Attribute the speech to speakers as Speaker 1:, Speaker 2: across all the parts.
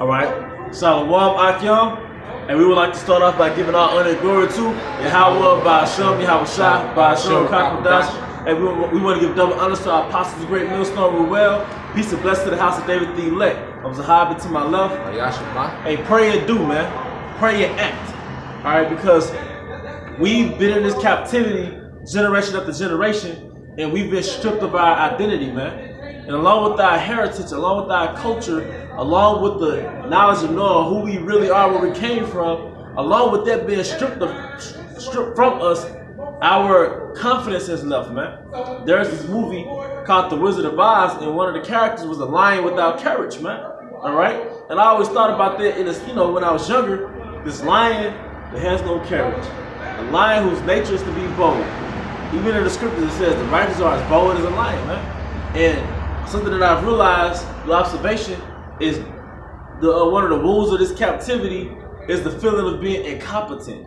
Speaker 1: All right. Shalom, Akyam. And we would like to start off by giving our honor and glory to Yahweh, Ba'ashem, Yahweh Shah, Ba'ashem, Kakadash. And we want to give double honors to our apostles, the great millstone, Ruel. Peace and blessings to the house of David the elect. I'm Zahabi to my left. Hey, pray and do, man. Pray and act. All right, because we've been in this captivity generation after generation, and we've been stripped of our identity, man. And along with our heritage, along with our culture, along with the knowledge of knowing who we really are, where we came from, along with that being stripped from us, our confidence is left, man. There's this movie called The Wizard of Oz, and one of the characters was a lion without courage, man. All right? And I always thought about that in this, when I was younger, this lion that has no courage. A lion whose nature is to be bold. Even in the scriptures it says the righteous are as bold as a lion, man. And something that I've realized through observation is one of the wounds of this captivity is the feeling of being incompetent,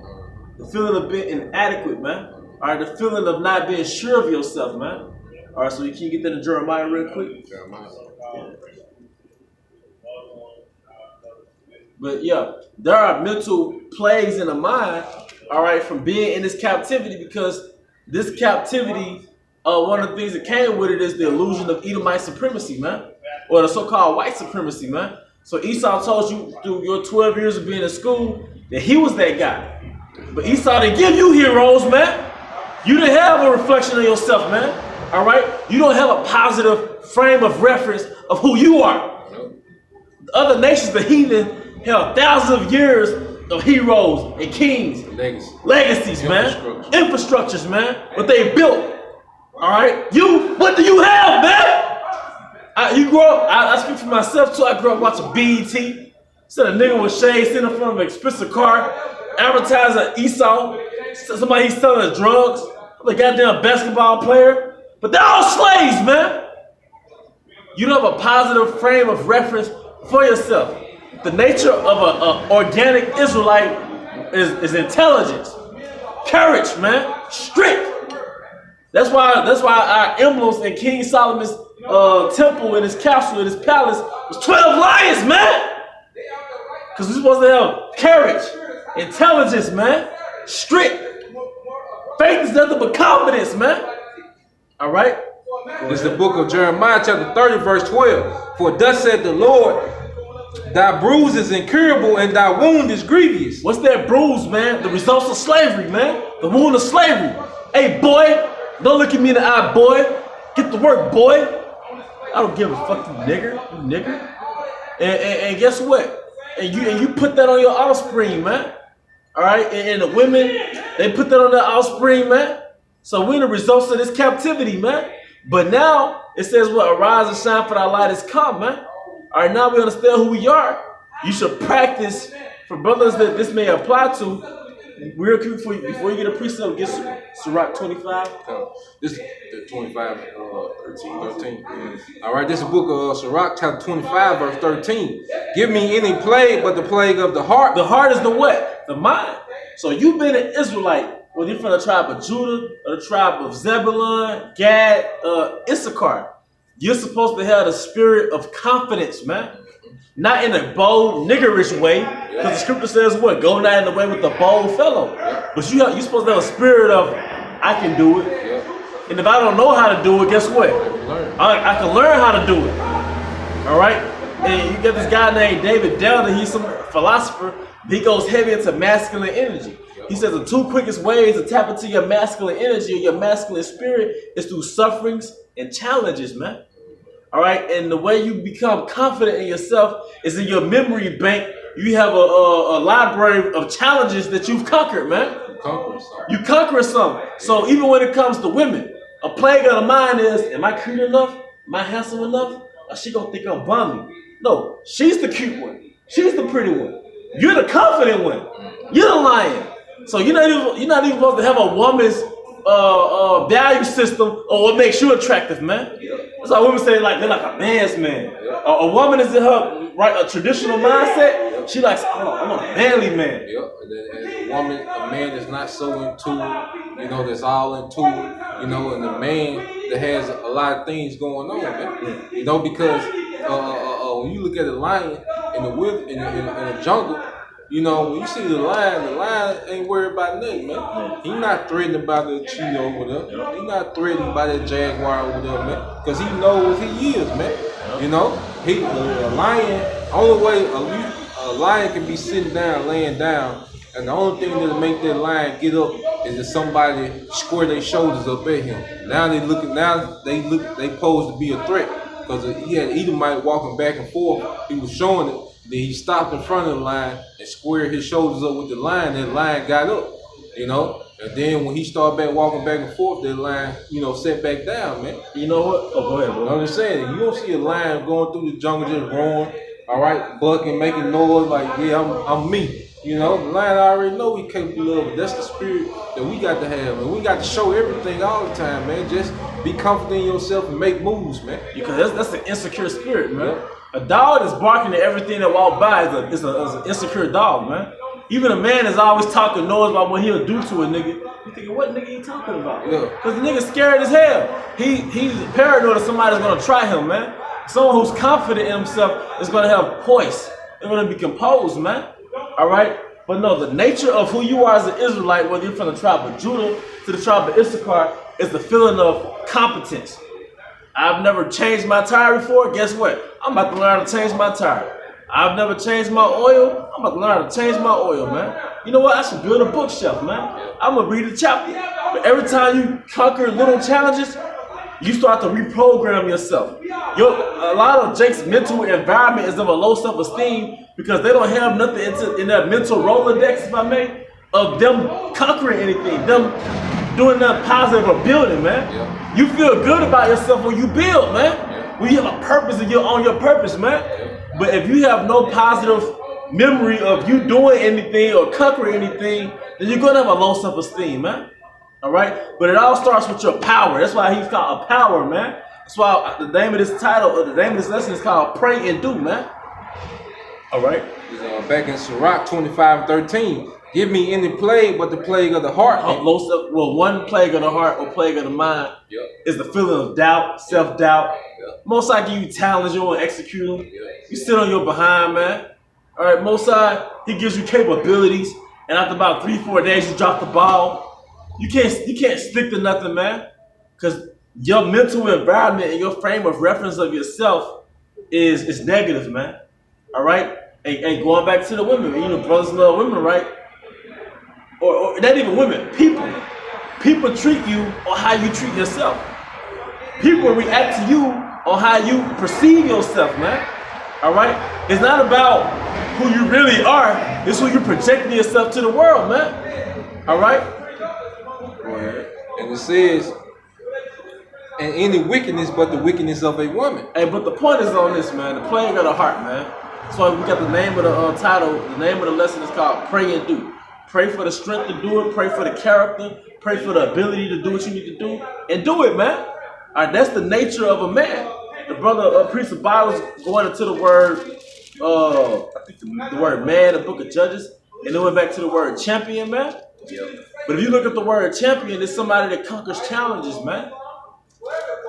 Speaker 1: the feeling of being inadequate, man. All right, the feeling of not being sure of yourself, man. All right, so can you get that in Jeremiah real quick? Jeremiah. Yeah. But yeah, there are mental plagues in the mind, all right, from being in this captivity, because this captivity, one of the things that came with it is the illusion of Edomite supremacy, man, or the so-called white supremacy, man. So Esau told you through your 12 years of being in school that he was that guy. But Esau didn't give you heroes, man. You didn't have a reflection of yourself, man. All right? You don't have a positive frame of reference of who you are. The other nations, the heathen, held thousands of years of heroes and kings. Legacies, man. Infrastructures, man. What they built. All right? What do you have, man? You grow up, I speak for myself too. I grew up watching BET. Instead of nigga with shades sitting in front of an expensive car, advertising Esau, somebody he's selling drugs, a goddamn basketball player. But they're all slaves, man. You don't have a positive frame of reference for yourself. The nature of an organic Israelite is intelligence, courage, man, strength. That's why our emblems in King Solomon's temple, in his castle, in his palace, was 12 lions, man. Because we're supposed to have courage, intelligence, man, strength. Faith is nothing but confidence, man. All right?
Speaker 2: This is the book of Jeremiah, chapter 30, verse 12. For thus said the Lord, thy bruise is incurable and thy wound is grievous.
Speaker 1: What's that bruise, man? The results of slavery, man. The wound of slavery. Hey, boy, don't look at me in the eye, boy. Get to work, boy. I don't give a fuck, you nigger. And guess what? And you put that on your offspring, man. All right? And the women, they put that on their offspring, man. So we're the results of this captivity, man. But now, it says what? Arise and shine, for thy light is come, man. All right, now we understand who we are. You should practice, for brothers that this may apply to, real quick before you get a precept, get Sirach 25.
Speaker 2: This is the 25, 13. All right, this is the book of Sirach, chapter 25, verse 13. Give me any plague but the plague of the heart.
Speaker 1: The heart is the what? The mind. So you've been an Israelite, whether you're from the tribe of Judah or the tribe of Zebulun, Gad, Issachar. You're supposed to have the spirit of confidence, man. Not in a bold, niggerish way. Because the scripture says what? Go not in the way with the bold fellow. But you're supposed to have a spirit of, I can do it. And if I don't know how to do it, guess what? I can learn how to do it. All right? And you got this guy named David Delder. He's some philosopher. He goes heavy into masculine energy. He says the two quickest ways to tap into your masculine energy or your masculine spirit is through sufferings and challenges, man. All right, and the way you become confident in yourself is in your memory bank. You have a library of challenges that you've conquered, man. You conquer something. So even when it comes to women, a plague of the mind is, am I cute enough? Am I handsome enough? Or she gonna think I'm bummy? No, she's the cute one. She's the pretty one. You're the confident one. You're the lion. So you're not even supposed to have a woman's value system or what makes you attractive, man. That's why women say they're like a man's man. A woman is in her a traditional mindset. She likes, I want a manly man.
Speaker 2: And a man is not so into, that's all into, and the man that has a lot of things going on, man. You know, because when you look at a lion in the jungle, you know, when you see the lion ain't worried about nothing, man. He not threatened by the cheetah over there. He not threatened by that jaguar over there, man. Because he knows what he is, man. You know, a lion, only way a lion can be sitting down, laying down, and the only thing that'll make that lion get up is if somebody square their shoulders up at him. Now they pose to be a threat. Because he had Edomite walking back and forth. He was showing it. Then he stopped in front of the lion and squared his shoulders up with the lion. That lion got up, you know. And then when he started back walking back and forth, that lion, you know, set back down, man.
Speaker 1: You know what? Oh, go ahead, bro.
Speaker 2: I'm just saying, you don't see a lion going through the jungle just roaring, all right, bucking, making noise like, yeah, I'm me. You know, the lion already know we capable of it. That's the spirit that we got to have, and we got to show everything all the time, man. Just be confident in yourself and make moves, man.
Speaker 1: Because that's an insecure spirit, man. Yeah. A dog that's barking at everything that walks by is an insecure dog, man. Even a man is always talking noise about what he'll do to a nigga. You thinking, what nigga he talking about?
Speaker 2: Yeah.
Speaker 1: Because the nigga's scared as hell. He's paranoid that somebody's gonna try him, man. Someone who's confident in himself is gonna have poise. They're gonna be composed, man. All right? But no, the nature of who you are as an Israelite, whether you're from the tribe of Judah to the tribe of Issachar, is the feeling of competence. I've never changed my tire before. Guess what? I'm about to learn how to change my tire. I've never changed my oil. I'm about to learn how to change my oil, man. You know what? I should build a bookshelf, man. I'm going to read a chapter. But every time you conquer little challenges, you start to reprogram yourself. A lot of Jake's mental environment is of a low self-esteem because they don't have nothing in their mental Rolodex, if I may, of them conquering anything, them doing nothing positive or building, man.
Speaker 2: Yeah.
Speaker 1: You feel good about yourself when you build, man.
Speaker 2: Yeah.
Speaker 1: When you have a purpose and you're on your purpose, man.
Speaker 2: Yeah.
Speaker 1: But if you have no positive memory of you doing anything or conquering anything, then you're gonna have a low self-esteem, man. All right? But it all starts with your power. That's why he's called a power, man. That's why the name of this title, or the name of this lesson is called Pray and Do, man. All right?
Speaker 2: Back in Sirach 25:13, give me any plague but the plague of the heart.
Speaker 1: One plague of the heart or plague of the mind is the feeling of doubt, self-doubt. Most High give you talents, you won't execute them. You sit on your behind, man. All right, Most High, he gives you capabilities, and after about 3-4 days, you drop the ball. You can't stick to nothing, man, because your mental environment and your frame of reference of yourself is negative, man. All right, and going back to the women, you know, brothers love women, right? Or not even women, people. People treat you on how you treat yourself. People react to you on how you perceive yourself, man. All right? It's not about who you really are. It's who you're projecting yourself to the world, man. All right?
Speaker 2: And it says, and any wickedness but the wickedness of a woman.
Speaker 1: Hey, but the point is on this, man. The plague of the heart, man. So we got the name of the title. The name of the lesson is called Pray and Do. Pray for the strength to do it. Pray for the character. Pray for the ability to do what you need to do. And do it, man. All right, that's the nature of a man. The brother Priest of Bible was going into the word, I think the word man, the book of Judges. And then went back to the word champion, man. But if you look at the word champion, it's somebody that conquers challenges, man.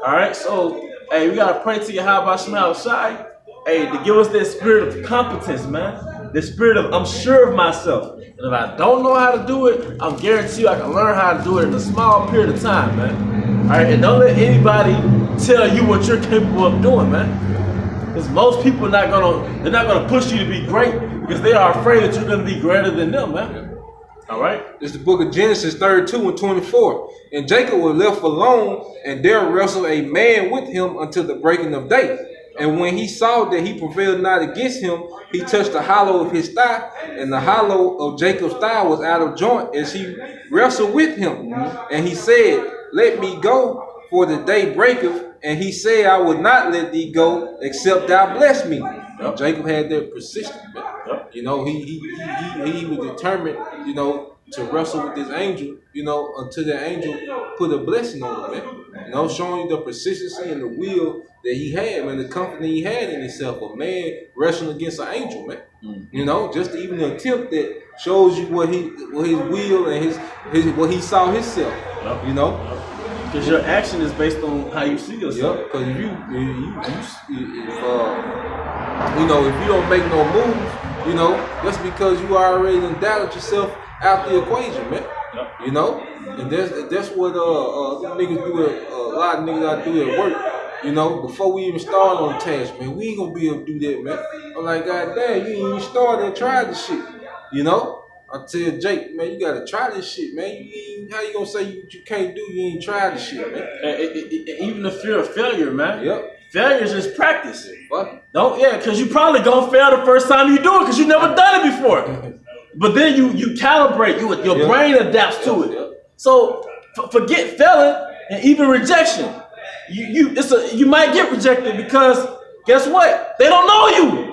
Speaker 1: All right, so, hey, we got to pray to Yahweh Shema Shai, hey, to give us that spirit of competence, man. The spirit of, I'm sure of myself. And if I don't know how to do it, I'm guarantee you I can learn how to do it in a small period of time, man. All right, and don't let anybody tell you what you're capable of doing, man. Because most people they're not gonna push you to be great because they are afraid that you're gonna be greater than them, man. All right.
Speaker 2: It's the book of Genesis 32:24. And Jacob was left alone, and there wrestled a man with him until the breaking of day. And when he saw that he prevailed not against him, he touched the hollow of his thigh, and the hollow of Jacob's thigh was out of joint as he wrestled with him. And he said, let me go, for the day breaketh. And he said, I will not let thee go, except thou bless me. Yep. Jacob had that persistence. Yep. You know, he was determined, you know, to wrestle with this angel, you know, until the angel put a blessing on him, man. You know, showing you the persistency and the will that he had, man, the confidence he had in himself. A man wrestling against an angel, man. You know, just even an attempt that shows you what his will and his what he saw himself. You know.
Speaker 1: Because your action is based on how you see yourself.
Speaker 2: Yep. Because if if you don't make no moves, that's because you already done doubted yourself out the equation, man.
Speaker 1: Yep.
Speaker 2: And that's what niggas do. A lot of niggas out do at work. Before we even start on the task, man, we ain't gonna be able to do that, man. I'm like, God damn, you ain't even started and tried this shit. I tell Jake, man, you gotta try this shit, man. How you gonna say you can't do? You ain't tried this shit, man.
Speaker 1: Even the fear of failure, man.
Speaker 2: Yep.
Speaker 1: Failure is just practice.
Speaker 2: Fuck.
Speaker 1: Because you probably gonna fail the first time you do it because you never done it before. But then you calibrate, your brain adapts to it.
Speaker 2: Yep.
Speaker 1: So forget failing and even rejection. You might get rejected because guess what? They don't know you.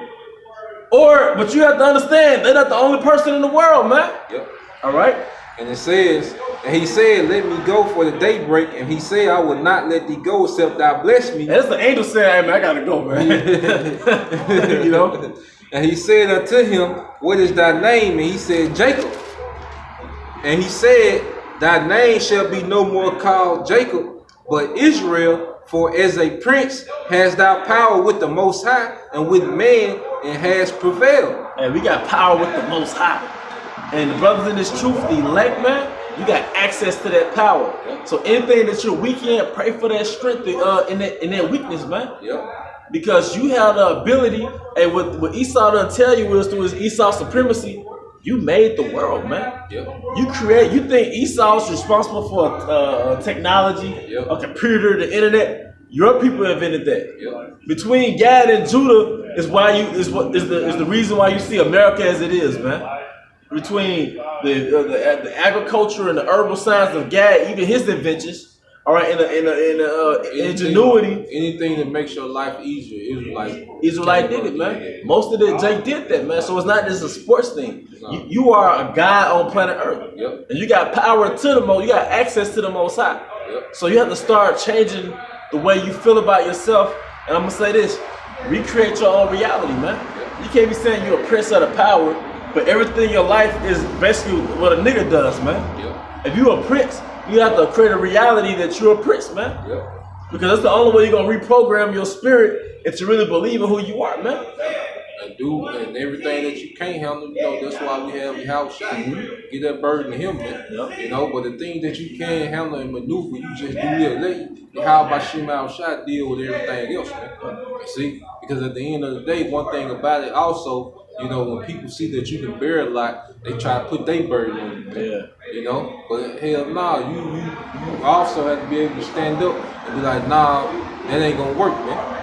Speaker 1: But you have to understand they're not the only person in the world, man.
Speaker 2: Yep.
Speaker 1: All right.
Speaker 2: And he said, let me go for the daybreak. And he said, I will not let thee go except thou bless me.
Speaker 1: And that's the angel saying, hey, man, I got to go, man.
Speaker 2: And he said unto him, what is thy name? And he said, Jacob. And he said, thy name shall be no more called Jacob, but Israel. For as a prince hast thou power with the Most High and with man, and has prevailed.
Speaker 1: And we got power with the Most High. And the brothers in this truth, the elect, man, you got access to that power. So anything that you're weak in, pray for that strength in that weakness, man.
Speaker 2: Yep.
Speaker 1: Because you have the ability, and what Esau doesn't tell you is through his Esau supremacy, you made the world, man.
Speaker 2: Yep.
Speaker 1: You think Esau's responsible for technology,
Speaker 2: yep.
Speaker 1: a computer, the internet? Your people invented that.
Speaker 2: Yep.
Speaker 1: Between Gad and Judah is the reason why you see America as it is, man. Between the agriculture and the herbal science of Gad, even his inventions, all right, in the ingenuity.
Speaker 2: Anything that makes your life easier,
Speaker 1: Israelite did it, man. Most of the Jake did that, man. So it's not just a sports thing. You are a guy on planet Earth,
Speaker 2: yep.
Speaker 1: And you got power to the most. You got access to the Most High.
Speaker 2: Yep.
Speaker 1: So you have to start changing the way you feel about yourself. And I'm gonna say this: recreate your own reality, man. Yep. You can't be saying you're a prince of the power, but everything in your life is basically what a nigga does, man.
Speaker 2: Yep.
Speaker 1: If you're a prince, you have to create a reality that you're a prince, man.
Speaker 2: Yep.
Speaker 1: Because that's the only way you're gonna reprogram your spirit if you really believe in who you are, man.
Speaker 2: And everything that you can't handle, that's why we have the house shot.
Speaker 1: Mm-hmm.
Speaker 2: Get that burden to him, man.
Speaker 1: Yep.
Speaker 2: But the things that you can't handle and maneuver, you just do that. How about Shema shot deal with everything else, man? See? Because at the end of the day, one thing about it also, when people see that you can bear a lot, they try to put their burden on you, man.
Speaker 1: Yeah.
Speaker 2: But hell nah, you also have to be able to stand up and be like, nah, that ain't gonna work, man.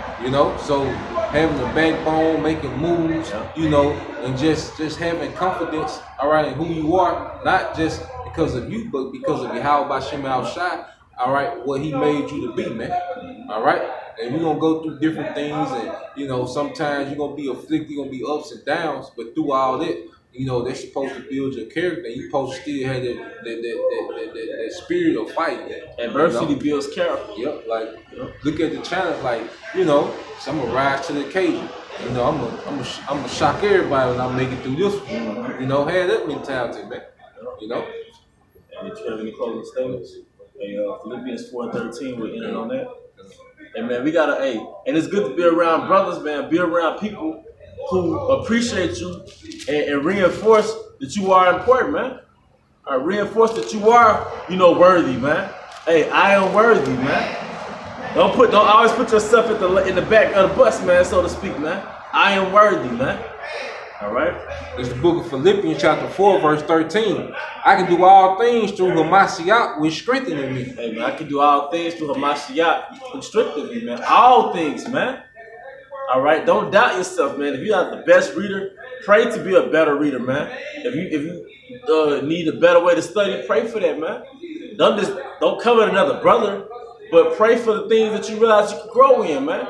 Speaker 2: So having a backbone, making moves, and just having confidence, all right, in who you are, not just because of you, but because of Yahweh Shem Al Shai, all right, what he made you to be, man. All right? And we're gonna go through different things, and sometimes you're gonna be afflicted, you're gonna be ups and downs, but through all that, they're supposed to build your character. You're supposed to still have that spirit of fighting.
Speaker 1: Adversity builds character.
Speaker 2: Yep. Look at the challenge. So I'm gonna rise to the occasion. I'm gonna shock everybody when I make it through this one. Have that mentality, man.
Speaker 1: And did you have any closing statements? Hey, Philippians 4:13, we're in on that. And man, we gotta, and it's good to be around brothers, man. Be around people who appreciate you and reinforce that you are important, man. Reinforce that you are, worthy, man. Hey, I am worthy, man. Don't always put yourself in the back of the bus, man, so to speak, man. I am worthy, man. All right.
Speaker 2: It's the book of Philippians chapter 4, verse 13. I can do all things through Hamashiach, which strengthens me.
Speaker 1: Hey, man, I can do all things through Hamashiach, which strengthens me, man. All things, man. All right. Don't doubt yourself, man. If you're not the best reader, pray to be a better reader, man. If you need a better way to study, pray for that, man. Don't cover another brother, but pray for the things that you realize you can grow in, man.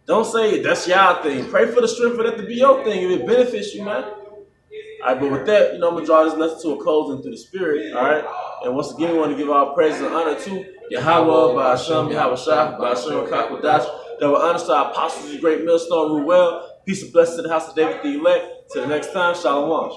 Speaker 1: Don't say that's y'all thing. Pray for the strength for that to be your thing if it benefits you, man. All right, but with that, I'm going to draw this lesson to a closing through the spirit, all right? And once again, we want to give our praise and honor to Yahweh, Ba'ashem, Yahweh Shah, Ba'ashem, Kakwadash, that will honor to our apostles, the great millstone, Ruel. Peace and blessings to the house of David the elect. Till the next time, Shalom.